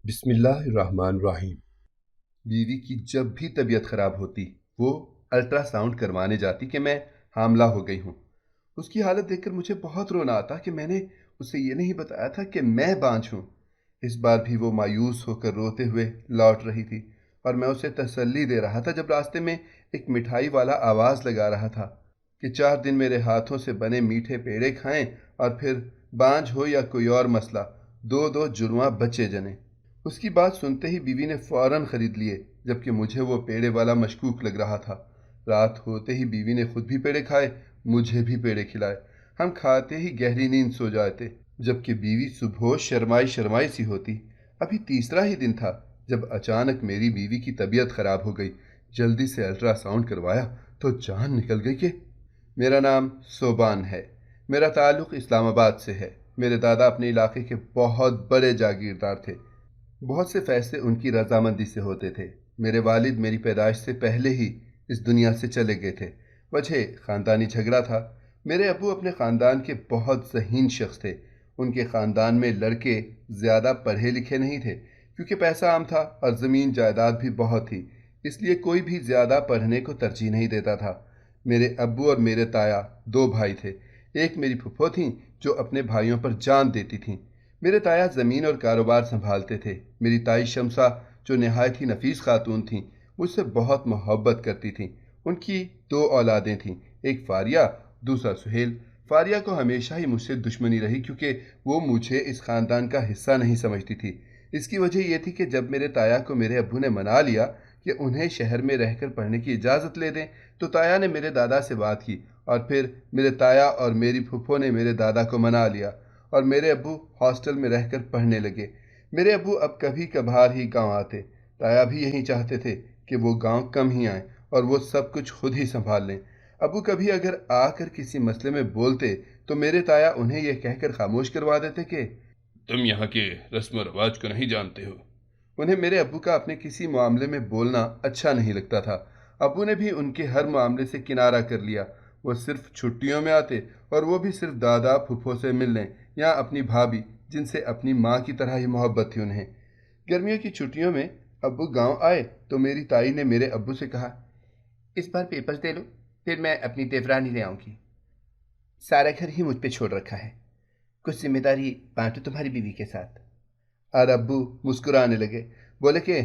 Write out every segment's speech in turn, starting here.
بسم اللہ الرحمن الرحیم۔ بیوی کی جب بھی طبیعت خراب ہوتی وہ الٹرا ساؤنڈ کروانے جاتی کہ میں حاملہ ہو گئی ہوں۔ اس کی حالت دیکھ کر مجھے بہت رونا آتا کہ میں نے اسے یہ نہیں بتایا تھا کہ میں بانجھ ہوں۔ اس بار بھی وہ مایوس ہو کر روتے ہوئے لوٹ رہی تھی اور میں اسے تسلی دے رہا تھا جب راستے میں ایک مٹھائی والا آواز لگا رہا تھا کہ 4 دن میرے ہاتھوں سے بنے میٹھے پیڑے کھائیں اور پھر بانجھ ہو یا کوئی اور مسئلہ، دو دو جرواں بچے جنیں۔ اس کی بات سنتے ہی بیوی نے فوراً خرید لیے، جبکہ مجھے وہ پیڑے والا مشکوک لگ رہا تھا۔ رات ہوتے ہی بیوی نے خود بھی پیڑے کھائے، مجھے بھی پیڑے کھلائے۔ ہم کھاتے ہی گہری نیند سو جاتے، جبکہ بیوی صبح شرمائی شرمائی سی ہوتی۔ ابھی تیسرا ہی دن تھا جب اچانک میری بیوی کی طبیعت خراب ہو گئی۔ جلدی سے الٹرا ساؤنڈ کروایا تو جان نکل گئی کہ میرا نام صوبان ہے۔ میرا تعلق اسلام آباد سے ہے۔ میرے دادا اپنے علاقے کے بہت بڑے جاگیردار تھے۔ بہت سے فیصلے ان کی رضامندی سے ہوتے تھے۔ میرے والد میری پیدائش سے پہلے ہی اس دنیا سے چلے گئے تھے۔ وجہ خاندانی جھگڑا تھا۔ میرے ابو اپنے خاندان کے بہت ذہین شخص تھے۔ ان کے خاندان میں لڑکے زیادہ پڑھے لکھے نہیں تھے، کیونکہ پیسہ عام تھا اور زمین جائیداد بھی بہت تھی، اس لیے کوئی بھی زیادہ پڑھنے کو ترجیح نہیں دیتا تھا۔ میرے ابو اور میرے تایا 2 بھائی تھے۔ ایک میری پھپھو تھیں جو اپنے بھائیوں پر جان دیتی تھیں۔ میرے تایا زمین اور کاروبار سنبھالتے تھے۔ میری تائی شمسہ جو نہایت ہی نفیس خاتون تھیں، مجھ سے بہت محبت کرتی تھیں۔ ان کی 2 اولادیں تھیں، ایک فاریہ، دوسرا سہیل۔ فاریہ کو ہمیشہ ہی مجھ سے دشمنی رہی کیونکہ وہ مجھے اس خاندان کا حصہ نہیں سمجھتی تھی۔ اس کی وجہ یہ تھی کہ جب میرے تایا کو میرے ابو نے منا لیا کہ انہیں شہر میں رہ کر پڑھنے کی اجازت لے دیں، تو تایا نے میرے دادا سے بات کی اور پھر میرے تایا اور میری پھپھو نے میرے دادا کو منا لیا اور میرے ابو ہاسٹل میں رہ کر پڑھنے لگے۔ میرے ابو اب کبھی کبھار ہی گاؤں آتے۔ تایا بھی یہی چاہتے تھے کہ وہ گاؤں کم ہی آئیں اور وہ سب کچھ خود ہی سنبھال لیں۔ ابو کبھی اگر آ کر کسی مسئلے میں بولتے تو میرے تایا انہیں یہ کہہ کر خاموش کروا دیتے کہ تم یہاں کے رسم و رواج کو نہیں جانتے ہو۔ انہیں میرے ابو کا اپنے کسی معاملے میں بولنا اچھا نہیں لگتا تھا۔ ابو نے بھی ان کے ہر معاملے سے کنارہ کر لیا۔ وہ صرف چھٹیوں میں آتے اور وہ بھی صرف دادا پھپھو سے ملنے یا اپنی بھابھی جن سے اپنی ماں کی طرح ہی محبت تھی انہیں۔ گرمیوں کی چھٹیوں میں ابو گاؤں آئے تو میری تائی نے میرے ابو سے کہا، اس بار پیپرز دے لو، پھر میں اپنی دیورانی لے آؤں گی۔ سارا گھر ہی مجھ پہ چھوڑ رکھا ہے، کچھ ذمہ داری بانٹو تمہاری بیوی کے ساتھ۔ اور ابو مسکرانے لگے، بولے کہ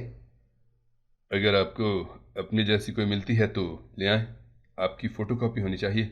اگر آپ کو اپنی جیسی کوئی ملتی ہے تو لے آئیں، آپ کی فوٹو کاپی ہونی چاہیے۔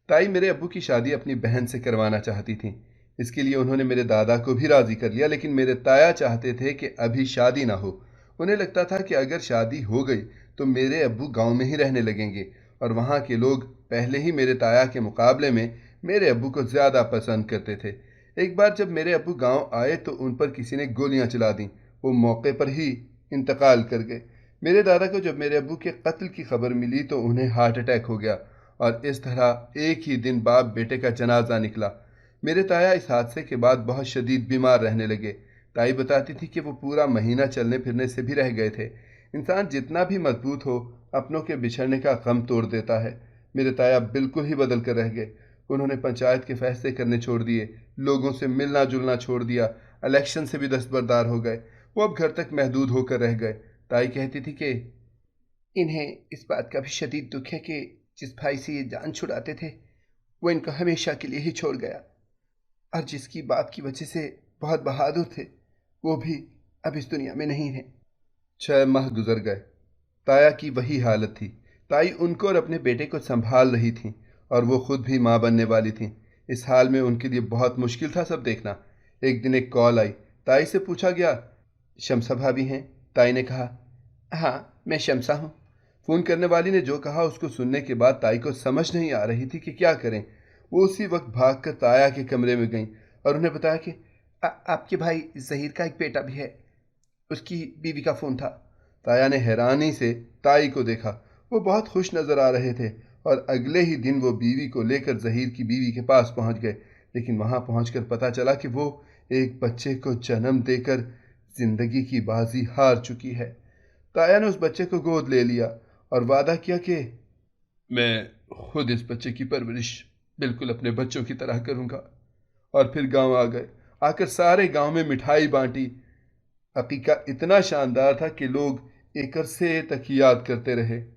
تائی میرے ابو کی شادی اپنی بہن سے کروانا چاہتی تھیں، اس کے لیے انہوں نے میرے دادا کو بھی راضی کر لیا، لیکن میرے تایا چاہتے تھے کہ ابھی شادی نہ ہو۔ انہیں لگتا تھا کہ اگر شادی ہو گئی تو میرے ابو گاؤں میں ہی رہنے لگیں گے اور وہاں کے لوگ پہلے ہی میرے تایا کے مقابلے میں میرے ابو کو زیادہ پسند کرتے تھے۔ ایک بار جب میرے ابو گاؤں آئے تو ان پر کسی نے گولیاں چلا دیں، وہ موقع پر ہی انتقال کر گئے۔ میرے دادا کو جب میرے ابو کے قتل کی خبر ملی تو انہیں ہارٹ اٹیک ہو گیا اور اس طرح ایک ہی دن باپ بیٹے کا جنازہ نکلا۔ میرے تایا اس حادثے کے بعد بہت شدید بیمار رہنے لگے۔ تائی بتاتی تھی کہ وہ پورا مہینہ چلنے پھرنے سے بھی رہ گئے تھے۔ انسان جتنا بھی مضبوط ہو، اپنوں کے بچھڑنے کا غم توڑ دیتا ہے۔ میرے تایا بالکل ہی بدل کر رہ گئے۔ انہوں نے پنچایت کے فیصلے کرنے چھوڑ دیے، لوگوں سے ملنا جلنا چھوڑ دیا، الیکشن سے بھی دستبردار ہو گئے۔ وہ اب گھر تک محدود ہو کر رہ گئے۔ تائی کہتی تھی کہ انہیں اس بات کا بھی شدید دکھ ہے کہ جس بھائی سے یہ جان چھڑاتے تھے وہ ان کو ہمیشہ کے لیے ہی چھوڑ گیا، اور جس کی بات کی وجہ سے بہت بہادر تھے وہ بھی اب اس دنیا میں نہیں ہیں۔ 6 ماہ گزر گئے۔ تایا کی وہی حالت تھی۔ تائی ان کو اور اپنے بیٹے کو سنبھال رہی تھیں اور وہ خود بھی ماں بننے والی تھیں۔ اس حال میں ان کے لیے بہت مشکل تھا سب دیکھنا۔ ایک دن ایک کال آئی۔ تائی سے پوچھا گیا، شمسہ بھابھی ہیں؟ تائی نے کہا، ہاں میں شمسہ ہوں۔ فون کرنے والی نے جو کہا اس کو سننے کے بعد تائی کو سمجھ نہیں آ رہی تھی کہ کیا کریں۔ وہ اسی وقت بھاگ کر تایا کے کمرے میں گئیں اور انہیں بتایا کہ آپ کے بھائی ظہیر کا ایک بیٹا بھی ہے، اس کی بیوی کا فون تھا۔ تایا نے حیرانی سے تائی کو دیکھا۔ وہ بہت خوش نظر آ رہے تھے اور اگلے ہی دن وہ بیوی کو لے کر ظہیر کی بیوی کے پاس پہنچ گئے، لیکن وہاں پہنچ کر پتہ چلا کہ وہ ایک بچے کو جنم دے کر زندگی کی بازی ہار چکی ہے۔ تایا نے اس بچے کو گود لے لیا اور وعدہ کیا کہ میں خود اس بچے کی پرورش بالکل اپنے بچوں کی طرح کروں گا، اور پھر گاؤں آ گئے۔ آ کر سارے گاؤں میں مٹھائی بانٹی۔ عقیقہ اتنا شاندار تھا کہ لوگ ایک عرصے تک یاد کرتے رہے۔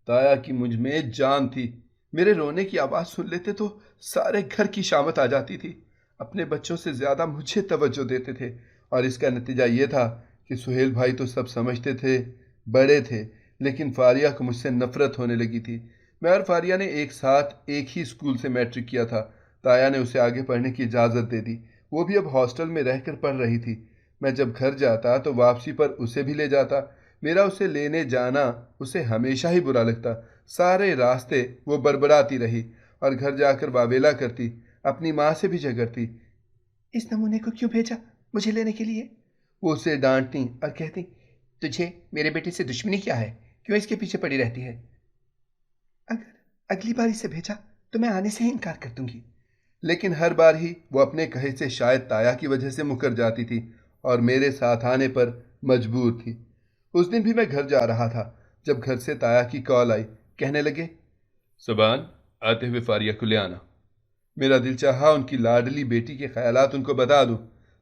تایا کی مجھ میں جان تھی۔ میرے رونے کی آواز سن لیتے تو سارے گھر کی شامت آ جاتی تھی۔ اپنے بچوں سے زیادہ مجھے توجہ دیتے تھے، اور اس کا نتیجہ یہ تھا کہ سہیل بھائی تو سب سمجھتے تھے، بڑے تھے، لیکن فاریہ کو مجھ سے نفرت ہونے لگی تھی۔ میں اور فاریہ نے ایک ساتھ ایک ہی اسکول سے میٹرک کیا تھا۔ تایا نے اسے آگے پڑھنے کی اجازت دے دی۔ وہ بھی اب ہاسٹل میں رہ کر پڑھ رہی تھی۔ میں جب گھر جاتا تو واپسی پر اسے بھی لے جاتا۔ میرا اسے لینے جانا اسے ہمیشہ ہی برا لگتا۔ سارے راستے وہ بڑبڑاتی رہی اور گھر جا کر واویلا کرتی، اپنی ماں سے بھی جھگڑتی۔ اس نمونے کو کیوں بھیجا مجھے لینے کے لیے؟ وہ اسے ڈانٹتی اور کہتی، تجھے میرے بیٹے سے دشمنی کیا ہے؟ کیوں اس کے پیچھے پڑی رہتی ہے؟ اگر اگلی بار اسے بھیجا تو میں آنے سے ہی انکار کر دوں گی۔ لیکن ہر بار ہی وہ اپنے کہے سے شاید تایا کی وجہ سے مکر جاتی تھی اور میرے ساتھ آنے پر مجبور تھی۔ اس دن بھی میں گھر جا رہا تھا جب گھر سے تایا کی کال آئی۔ کہنے لگے، سبان، آتے ہوئے فاریہ کو لے آنا۔ میرا دل چاہا ان کی لاڈلی بیٹی کے خیالات ان کو بتا دوں،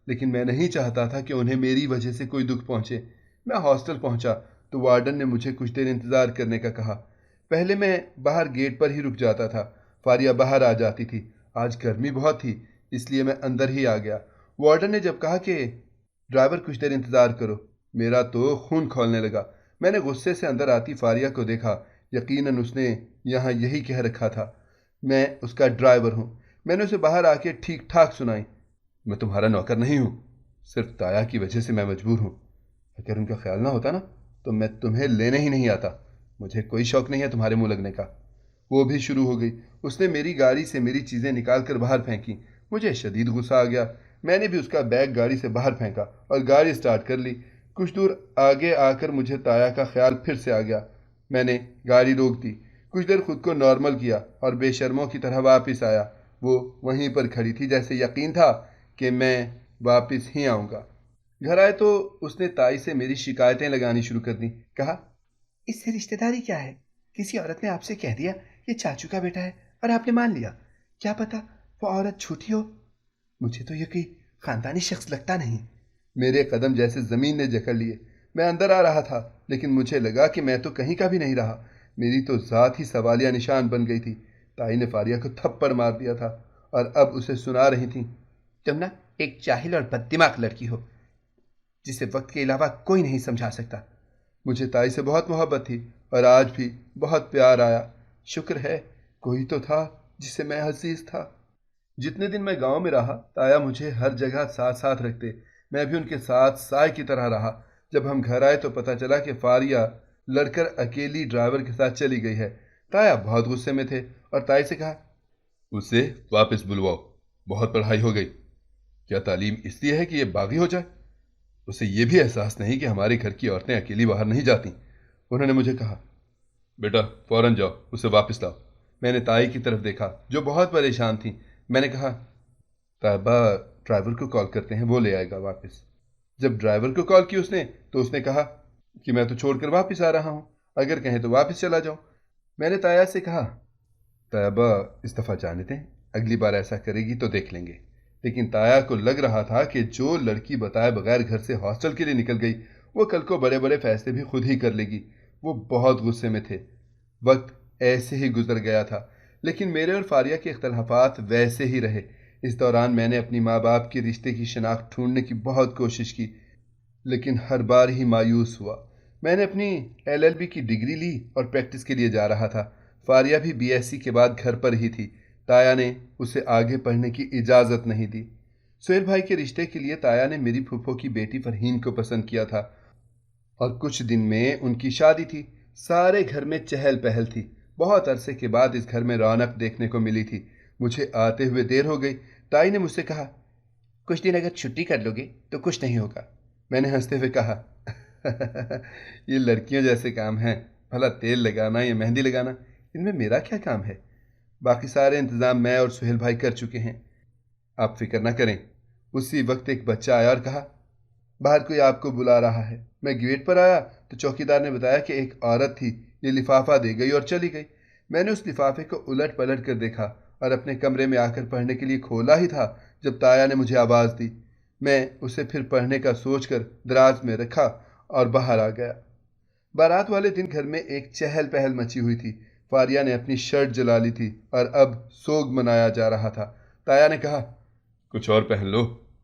لیکن میں نہیں چاہتا تھا کہ انہیں میری وجہ سے کوئی دکھ پہنچے۔ میں ہاسٹل پہنچا تو وارڈن نے مجھے کچھ دیر انتظار کرنے کا کہا۔ پہلے میں باہر گیٹ پر ہی رک جاتا تھا، فاریہ باہر آ جاتی تھی۔ آج گرمی بہت تھی، اس لیے میں اندر ہی آ گیا۔ وارڈن نے جب کہا کہ ڈرائیور کچھ دیر انتظار کرو، میرا تو خون کھولنے لگا۔ میں نے غصے سے اندر آتی فاریہ کو دیکھا۔ یقیناً اس نے یہاں یہی کہہ رکھا تھا، میں اس کا ڈرائیور ہوں۔ میں نے اسے باہر آ کے ٹھیک ٹھاک سنائی، میں تمہارا نوکر نہیں ہوں، صرف تایا کی وجہ سے میں مجبور ہوں۔ اگر ان کا خیال نہ ہوتا نا تو میں تمہیں لینے ہی نہیں آتا۔ مجھے کوئی شوق نہیں ہے تمہارے منہ لگنے کا۔ وہ بھی شروع ہو گئی۔ اس نے میری گاڑی سے میری چیزیں نکال کر باہر پھینکی۔ مجھے شدید غصہ آ گیا۔ میں نے بھی اس کا بیگ گاڑی سے باہر پھینکا اور گاڑی سٹارٹ کر لی۔ کچھ دور آگے آ کر مجھے تایا کا خیال پھر سے آ گیا۔ میں نے گاڑی روک دی، کچھ دیر خود کو نارمل کیا اور بے شرموں کی طرح واپس آیا۔ وہ وہیں پر کھڑی تھی، جیسے یقین تھا کہ میں واپس ہی آؤں گا۔ گھر آئے تو اس نے تائی سے میری شکایتیں لگانی شروع کر دیں۔ کہا، اس سے رشتہ داری کیا ہے؟ کسی عورت نے آپ سے کہہ دیا یہ چاچو کا بیٹا ہے اور آپ نے مان لیا۔ کیا پتا وہ عورت جھوٹی ہو؟ مجھے تو یہ کوئی خاندانی شخص لگتا نہیں۔ میرے قدم جیسے زمین نے جکڑ لیے۔ میں اندر آ رہا تھا، لیکن مجھے لگا کہ میں تو کہیں کا بھی نہیں رہا۔ میری تو ذات ہی سوالیہ نشان بن گئی تھی۔ تائی نے فاریہ کو تھپڑ مار دیا تھا اور اب اسے سنا رہی تھی، تم نا ایک جاہل اور بددماغ لڑکی ہو جسے وقت کے علاوہ کوئی نہیں سمجھا سکتا۔ مجھے تائی سے بہت محبت تھی اور آج بھی بہت پیار آیا۔ شکر ہے کوئی تو تھا جسے میں عزیز تھا۔ جتنے دن میں گاؤں میں رہا، تایا مجھے ہر جگہ ساتھ ساتھ رکھتے۔ میں بھی ان کے ساتھ سائے کی طرح رہا۔ جب ہم گھر آئے تو پتہ چلا کہ فاریہ لڑ کر اکیلی ڈرائیور کے ساتھ چلی گئی ہے۔ تایا بہت غصے میں تھے اور تائی سے کہا، اسے واپس بلواؤ، بہت پڑھائی ہو گئی۔ کیا تعلیم اس لیے ہے کہ یہ باغی ہو جائے؟ اسے یہ بھی احساس نہیں کہ ہمارے گھر کی عورتیں اکیلی باہر نہیں جاتی۔ انہوں نے مجھے کہا، بیٹا فوراً جاؤ، اسے واپس لاؤ۔ میں نے تائی کی طرف دیکھا جو بہت پریشان تھی۔ میں نے کہا، طیبہ ڈرائیور کو کال کرتے ہیں، وہ لے آئے گا واپس۔ جب ڈرائیور کو کال کی تو اس نے کہا کہ میں تو چھوڑ کر واپس آ رہا ہوں، اگر کہیں تو واپس چلا جاؤ۔ میں نے تایا سے کہا، طیبہ اس دفعہ جانے دیں، اگلی بار ایسا کرے گی تو دیکھ لیں گے۔ لیکن تایا کو لگ رہا تھا کہ جو لڑکی بتائے بغیر گھر سے ہاسٹل کے لیے نکل گئی، وہ کل کو بڑے بڑے فیصلے بھی خود ہی کر لے گی۔ وہ بہت غصے میں تھے۔ وقت ایسے ہی گزر گیا تھا، لیکن میرے اور فاریہ کے اختلافات ویسے ہی رہے۔ اس دوران میں نے اپنی ماں باپ کے رشتے کی شناخت ڈھونڈنے کی بہت کوشش کی، لیکن ہر بار ہی مایوس ہوا۔ میں نے اپنی LLB کی ڈگری لی اور پریکٹس کے لیے جا رہا تھا۔ فاریہ بھی BSc کے بعد گھر پر ہی تھی۔ تایا نے اسے آگے پڑھنے کی اجازت نہیں دی۔ سہیل بھائی کے رشتے کے لیے تایا نے میری پھوپھو کی بیٹی فرحین کو پسند کیا تھا اور کچھ دن میں ان کی شادی تھی۔ سارے گھر میں چہل پہل تھی۔ بہت عرصے کے بعد اس گھر میں رونق دیکھنے کو ملی تھی۔ مجھے آتے ہوئے دیر ہو گئی۔ تائی نے مجھ سے کہا، کچھ دن اگر چھٹی کر لو گے تو کچھ نہیں ہوگا۔ میں نے ہنستے ہوئے کہا، یہ لڑکیوں جیسے کام ہیں، بھلا تیل لگانا یا مہندی لگانا، ان میں میرا کیا کام ہے؟ باقی سارے انتظام میں اور سہیل بھائی کر چکے ہیں، آپ فکر نہ کریں۔ اسی وقت ایک بچہ آیا اور کہا، باہر کوئی آپ کو بلا رہا ہے۔ میں گیٹ پر آیا تو چوکیدار نے بتایا کہ ایک عورت تھی، یہ لفافہ دے گئی اور چلی گئی۔ میں نے اس لفافے کو الٹ پلٹ کر دیکھا اور اپنے کمرے میں آ کر پڑھنے کے لیے کھولا ہی تھا جب تایا نے مجھے آواز دی۔ میں اسے پھر پڑھنے کا سوچ کر دراز میں رکھا اور باہر آ گیا۔ بارات والے دن گھر میں ایک چہل پہل مچی ہوئی تھی۔ فاریہ نے اپنی شرٹ جلا لی تھی اور اب سوگ منایا جا رہا تھا۔ تایا نے کہا، کچھ اور پہن لو،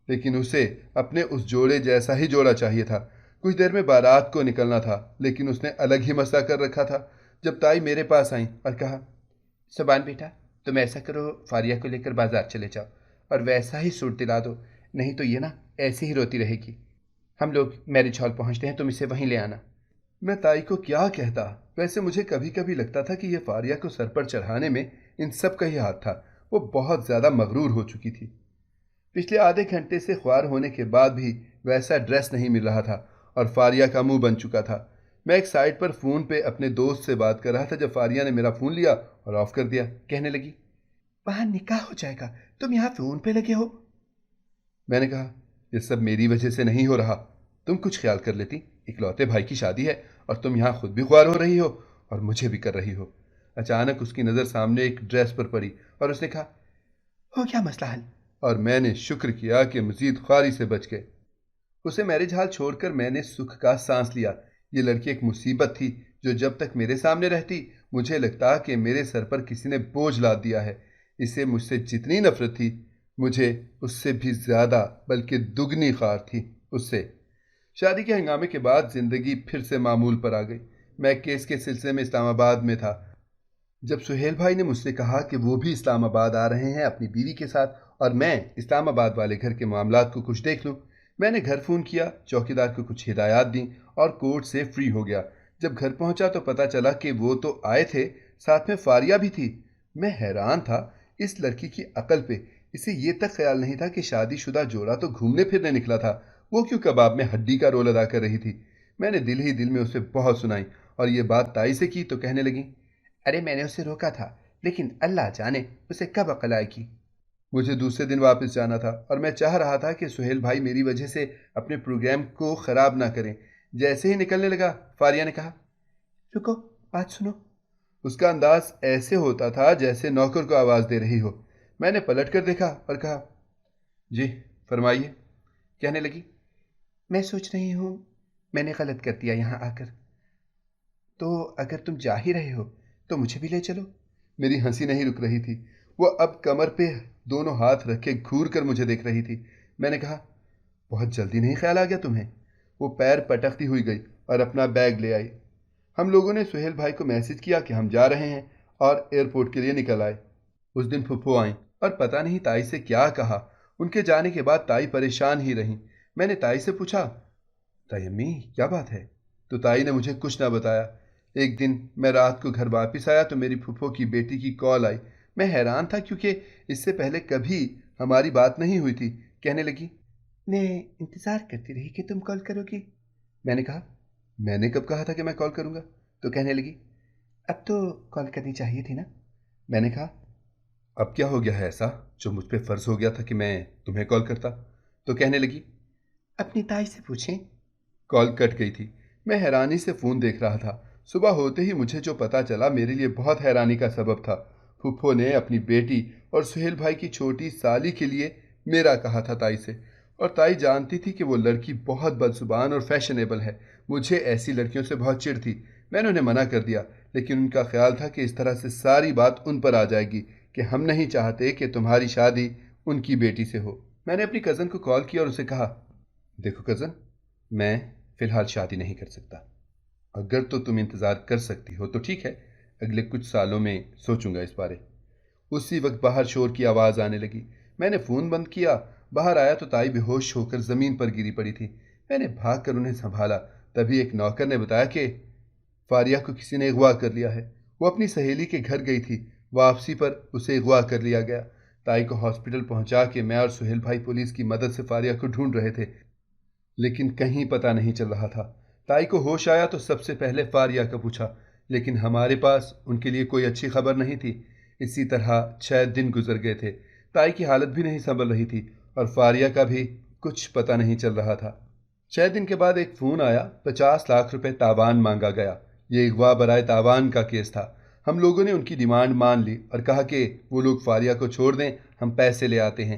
لیکن اسے اپنے اس جوڑے جیسا ہی جوڑا چاہیے تھا۔ کچھ دیر میں بارات کو نکلنا تھا، لیکن اس نے الگ ہی مسئلہ کر رکھا تھا۔ جب تائی میرے پاس آئیں اور کہا، سبان بیٹا، تم ایسا کرو، فاریہ کو لے کر بازار چلے جاؤ اور ویسا ہی سوٹ دلا دو، نہیں تو یہ نا ایسے ہی روتی رہے گی۔ ہم لوگ میرج ہال پہنچتے ہیں، تم اسے وہیں لے آنا۔ میں تائی کو کیا کہتا؟ ویسے مجھے کبھی کبھی لگتا تھا کہ یہ فاریہ کو سر پر چڑھانے میں ان سب کا ہی ہاتھ تھا۔ وہ بہت زیادہ مغرور ہو چکی تھی۔ پچھلے آدھے گھنٹے سے خوار ہونے کے بعد بھی ویسا ڈریس نہیں مل رہا تھا اور فاریہ کا منہ بن چکا تھا۔ میں ایک سائٹ پر فون پہ اپنے دوست سے بات کر رہا تھا جب فاریہ نے میرا فون لیا اور آف کر دیا۔ کہنے لگی، وہاں نکاح ہو جائے گا، تم یہاں فون پہ لگے ہو۔ میں نے کہا، یہ سب میری وجہ سے نہیں ہو رہا، تم کچھ خیال کر لیتی، اکلوتے بھائی کی شادی ہے اور تم یہاں خود بھی خوار ہو رہی ہو اور مجھے بھی کر رہی ہو۔ اچانک اس کی نظر سامنے ایک ڈریس پر پڑی اور اس نے کہا، ہو کیا مسئلہ حل؟ اور میں نے شکر کیا کہ مزید خواری سے بچ گئے۔ اسے میرج ہال چھوڑ کر میں نے سکھ کا سانس لیا۔ یہ لڑکی ایک مصیبت تھی جو جب تک میرے سامنے رہتی مجھے لگتا کہ میرے سر پر کسی نے بوجھ لاد دیا ہے۔ اسے مجھ سے جتنی نفرت تھی، مجھے اس سے بھی زیادہ بلکہ دگنی خار تھی اس سے۔ شادی کے ہنگامے کے بعد زندگی پھر سے معمول پر آ گئی۔ میں کیس کے سلسلے میں اسلام آباد میں تھا۔ جب سہیل بھائی نے مجھ سے کہا کہ وہ بھی اسلام آباد آ رہے ہیں اپنی بیوی کے ساتھ اور میں اسلام آباد والے گھر کے معاملات کو کچھ دیکھ لوں، میں نے گھر فون کیا، چوکیدار کو کچھ ہدایات دیں اور کورٹ سے فری ہو گیا۔ جب گھر پہنچا تو پتہ چلا کہ وہ تو آئے تھے، ساتھ میں فاریہ بھی تھی۔ میں حیران تھا اس لڑکی کی عقل پہ۔ اسے یہ تک خیال نہیں تھا کہ شادی شدہ جوڑا تو گھومنے پھرنے نکلا تھا، وہ کیوں کباب میں ہڈی کا رول ادا کر رہی تھی۔ میں نے دل ہی دل میں اسے بہت سنائی اور یہ بات تائی سے کی تو کہنے لگی، ارے میں نے اسے روکا تھا، لیکن اللہ جانے اسے کب عقل آئے گی۔ مجھے دوسرے دن واپس جانا تھا اور میں چاہ رہا تھا کہ سہیل بھائی میری وجہ سے اپنے پروگرام کو خراب نہ کریں۔ جیسے ہی نکلنے لگا، فاریہ نے کہا، رکو، بات سنو۔ اس کا انداز ایسے ہوتا تھا جیسے نوکر کو آواز دے رہی ہو۔ میں نے پلٹ کر دیکھا اور کہا، جی فرمائیے۔ کہنے لگی، میں سوچ رہی ہوں میں نے غلط کر دیا یہاں آ کر، تو اگر تم جا ہی رہے ہو تو مجھے بھی لے چلو۔ میری ہنسی نہیں رک رہی تھی۔ وہ اب کمر پہ دونوں ہاتھ رکھے گھور کر مجھے دیکھ رہی تھی۔ میں نے کہا، بہت جلدی نہیں خیال آ گیا تمہیں؟ وہ پیر پٹکتی ہوئی گئی اور اپنا بیگ لے آئی۔ ہم لوگوں نے سہیل بھائی کو میسج کیا کہ ہم جا رہے ہیں اور ایئرپورٹ کے لیے نکل آئے۔ اس دن پھپھو آئیں اور پتہ نہیں تائی سے کیا کہا۔ ان کے جانے کے بعد تائی پریشان ہی رہیں۔ میں نے تائی سے پوچھا، تائی امی کیا بات ہے؟ تو تائی نے مجھے کچھ نہ بتایا۔ ایک دن میں رات کو گھر واپس آیا تو میری پھپھو کی بیٹی کی کال آئی۔ میں حیران تھا کیونکہ اس سے پہلے کبھی ہماری بات نہیں ہوئی تھی۔ کہنے لگی، میں انتظار کرتی رہی کہ تم کال کرو گی۔ میں نے کہا، میں نے کب کہا تھا کہ میں کال کروں گا؟ تو کہنے لگی، اب تو کال کرنی چاہیے تھی نا۔ میں نے کہا، اب کیا ہو گیا ہے ایسا جو مجھ پہ فرض ہو گیا تھا کہ میں تمہیں کال کرتا؟ تو کہنے لگی، اپنی تائی سے پوچھیں۔ کال کٹ گئی تھی۔ میں حیرانی سے فون دیکھ رہا تھا۔ صبح ہوتے ہی مجھے جو پتا چلا میرے لیے بہت حیرانی کا سبب تھا۔ پھپھو نے اپنی بیٹی اور سہیل بھائی کی چھوٹی سالی کے لیے میرا کہا تھا تائی سے، اور تائی جانتی تھی کہ وہ لڑکی بہت بدزبان اور فیشنیبل ہے۔ مجھے ایسی لڑکیوں سے بہت چڑ تھی۔ میں نے انہیں منع کر دیا، لیکن ان کا خیال تھا کہ اس طرح سے ساری بات ان پر آ جائے گی کہ ہم نہیں چاہتے کہ تمہاری شادی ان کی بیٹی سے ہو۔ میں نے اپنی کزن کو کال کیا اور اسے کہا، دیکھو کزن، میں فی الحال شادی نہیں کر سکتا۔ اگر تو تم انتظار کر سکتی ہو تو ٹھیک ہے، اگلے کچھ سالوں میں سوچوں گا اس بارے۔ اسی وقت باہر شور کی آواز آنے لگی۔ میں نے فون بند کیا، باہر آیا تو تائی بے ہوش ہو کر زمین پر گری پڑی تھی۔ میں نے بھاگ کر انہیں سنبھالا۔ تبھی ایک نوکر نے بتایا کہ فاریہ کو کسی نے اغوا کر لیا ہے۔ وہ اپنی سہیلی کے گھر گئی تھی، واپسی پر اسے اغوا کر لیا گیا۔ تائی کو ہاسپٹل پہنچا کے میں اور سہیل بھائی پولیس کی مدد سے فاریہ کو ڈھونڈ رہے تھے، لیکن کہیں پتہ نہیں چل رہا تھا۔ تائی کو ہوش آیا تو سب سے پہلے فاریہ کا پوچھا، لیکن ہمارے پاس ان کے لیے کوئی اچھی خبر نہیں تھی۔ اسی طرح 6 دن گزر گئے تھے۔ تائی کی حالت بھی نہیں سنبھل رہی تھی اور فاریہ کا بھی کچھ پتہ نہیں چل رہا تھا۔ 6 دن کے بعد ایک فون آیا، 50 لاکھ روپے تاوان مانگا گیا۔ یہ اغوا برائے تاوان کا کیس تھا۔ ہم لوگوں نے ان کی ڈیمانڈ مان لی اور کہا کہ وہ لوگ فاریہ کو چھوڑ دیں، ہم پیسے لے آتے ہیں۔